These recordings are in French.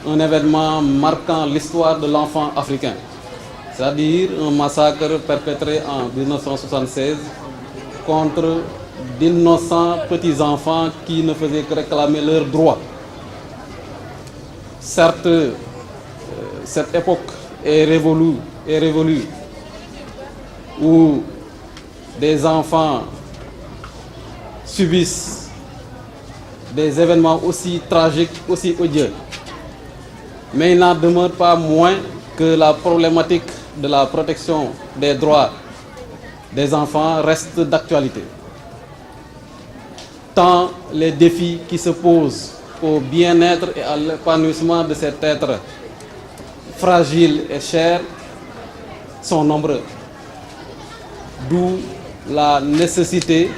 un événement marquant l'histoire de l'enfant africain, c'est-à-dire un massacre perpétré en 1976 contre d'innocents petits-enfants qui ne faisaient que réclamer leurs droits. Certes, cette époque est révolue, où des enfants subissent des événements aussi tragiques, aussi odieux. Mais il n'en demeure pas moins que la problématique de la protection des droits des enfants reste d'actualité. Tant les défis qui se posent au bien-être et à l'épanouissement de cet être fragile et cher sont nombreux. D'où la nécessité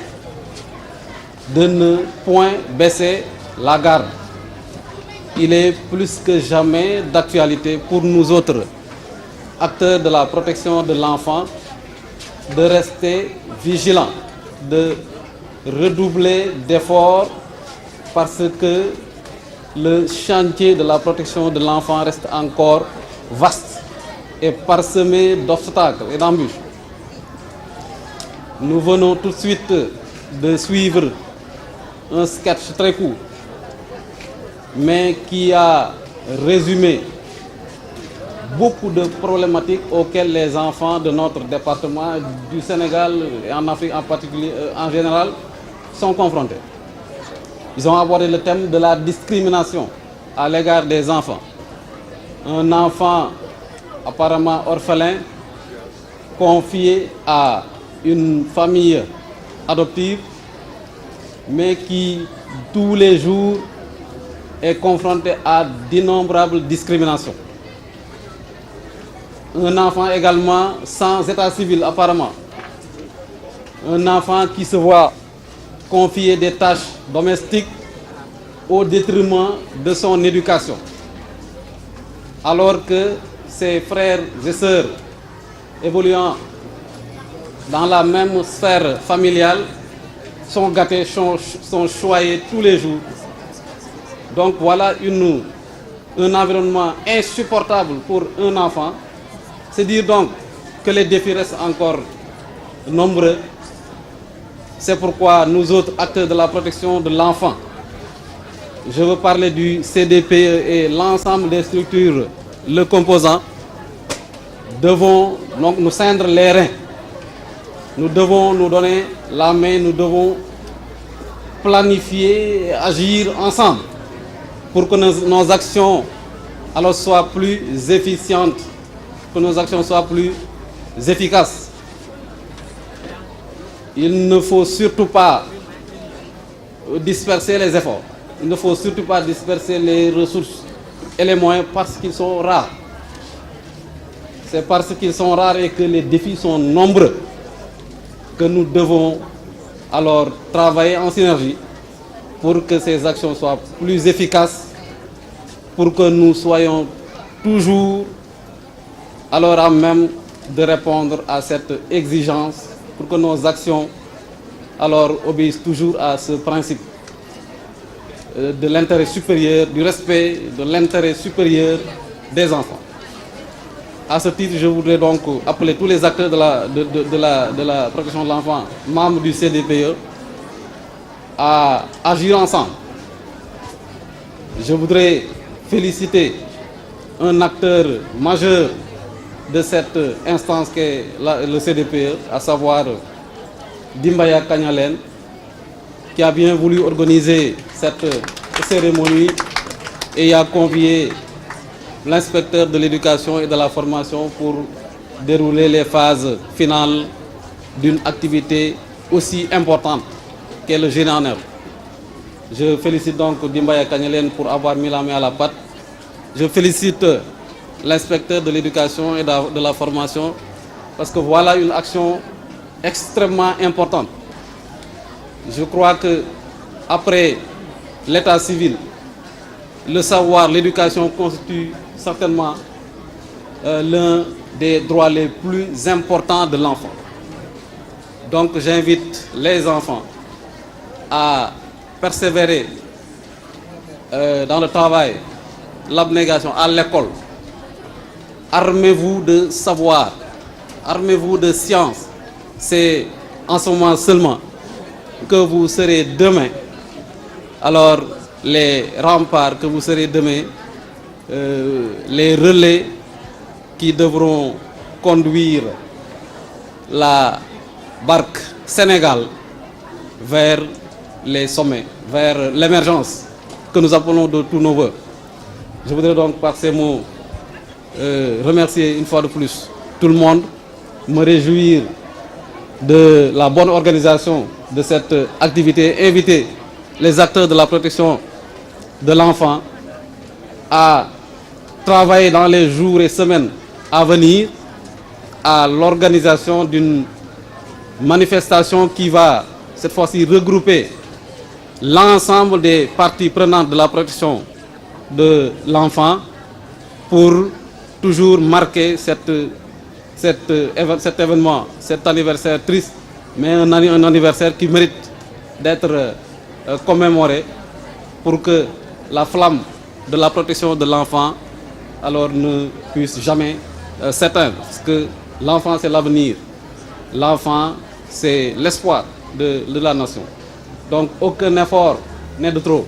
de ne point baisser la garde. Il est plus que jamais d'actualité pour nous autres, acteurs de la protection de l'enfant, de rester vigilants, de redoubler d'efforts parce que le chantier de la protection de l'enfant reste encore vaste et parsemé d'obstacles et d'embûches. Nous venons tout de suite de suivre un sketch très court, mais qui a résumé beaucoup de problématiques auxquelles les enfants de notre département, du Sénégal et en Afrique en particulier, en général, sont confrontés. Ils ont abordé le thème de la discrimination à l'égard des enfants. Un enfant apparemment orphelin, confié à une famille adoptive, mais qui tous les jours est confronté à d'innombrables discriminations. Un enfant également sans état civil apparemment. Un enfant qui se voit confier des tâches domestiques au détriment de son éducation. Alors que ses frères et sœurs évoluant dans la même sphère familiale sont gâtés, sont choyés tous les jours. Donc voilà un environnement insupportable pour un enfant. C'est dire donc que les défis restent encore nombreux. C'est pourquoi nous autres acteurs de la protection de l'enfant, je veux parler du CDPE et l'ensemble des structures le composant, devons donc nous ceindre les reins. Nous devons nous donner la main, nous devons planifier et agir ensemble pour que nos actions alors soient plus efficientes, que nos actions soient plus efficaces. Il ne faut surtout pas disperser les efforts. Il ne faut surtout pas disperser les ressources et les moyens parce qu'ils sont rares. C'est parce qu'ils sont rares et que les défis sont nombreux que nous devons alors travailler en synergie pour que ces actions soient plus efficaces, pour que nous soyons toujours alors à même de répondre à cette exigence, pour que nos actions alors obéissent toujours à ce principe de l'intérêt supérieur, du respect de l'intérêt supérieur des enfants. À ce titre, je voudrais donc appeler tous les acteurs de la protection de l'enfant, membres du CDPE, à agir ensemble. Je voudrais féliciter un acteur majeur de cette instance qu'est le CDPE, à savoir Dimbaya Kanyalen, qui a bien voulu organiser cette cérémonie et a convié l'inspecteur de l'éducation et de la formation pour dérouler les phases finales d'une activité aussi importante qu'est le génie en herbe. Je félicite donc Dimbaya Kanyalen pour avoir mis la main à la pâte. Je félicite l'inspecteur de l'éducation et de la formation parce que voilà une action extrêmement importante. Je crois que après l'état civil, le savoir, l'éducation constitue certainement l'un des droits les plus importants de l'enfant. Donc j'invite les enfants à persévérer dans le travail l'abnégation à l'école. Armez-vous de savoir, armez-vous de science. C'est en ce moment seulement que vous serez demain, alors les remparts que vous serez demain, les relais qui devront conduire la barque Sénégal vers les sommets, vers l'émergence que nous appelons de tous nos voeux. Je voudrais donc par ces mots remercier une fois de plus tout le monde, me réjouir de la bonne organisation de cette activité, inviter les acteurs de la protection de l'enfant à travailler dans les jours et semaines à venir à l'organisation d'une manifestation qui va cette fois-ci regrouper l'ensemble des parties prenantes de la protection de l'enfant pour toujours marquer cet événement, cet anniversaire triste, mais un anniversaire qui mérite d'être commémoré pour que la flamme de la protection de l'enfant alors ne puisse jamais s'éteindre. Parce que l'enfant, c'est l'avenir. L'enfant, c'est l'espoir de la nation. Donc, aucun effort n'est de trop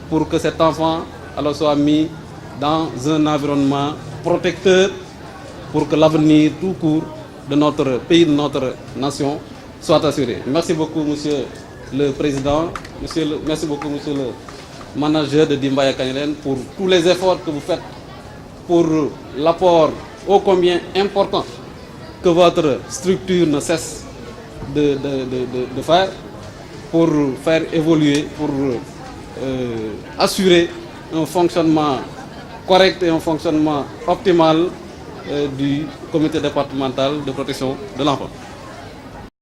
pour que cet enfant alors soit mis dans un environnement protecteur pour que l'avenir tout court de notre pays, de notre nation soit assuré. Merci beaucoup, Monsieur le Président. Merci beaucoup, Monsieur le Manager de Dimbaya Kanyelen, pour tous les efforts que vous faites, pour l'apport ô combien important que votre structure ne cesse de faire, pour faire évoluer, pour assurer un fonctionnement correct et un fonctionnement optimal du comité départemental de protection de l'enfant.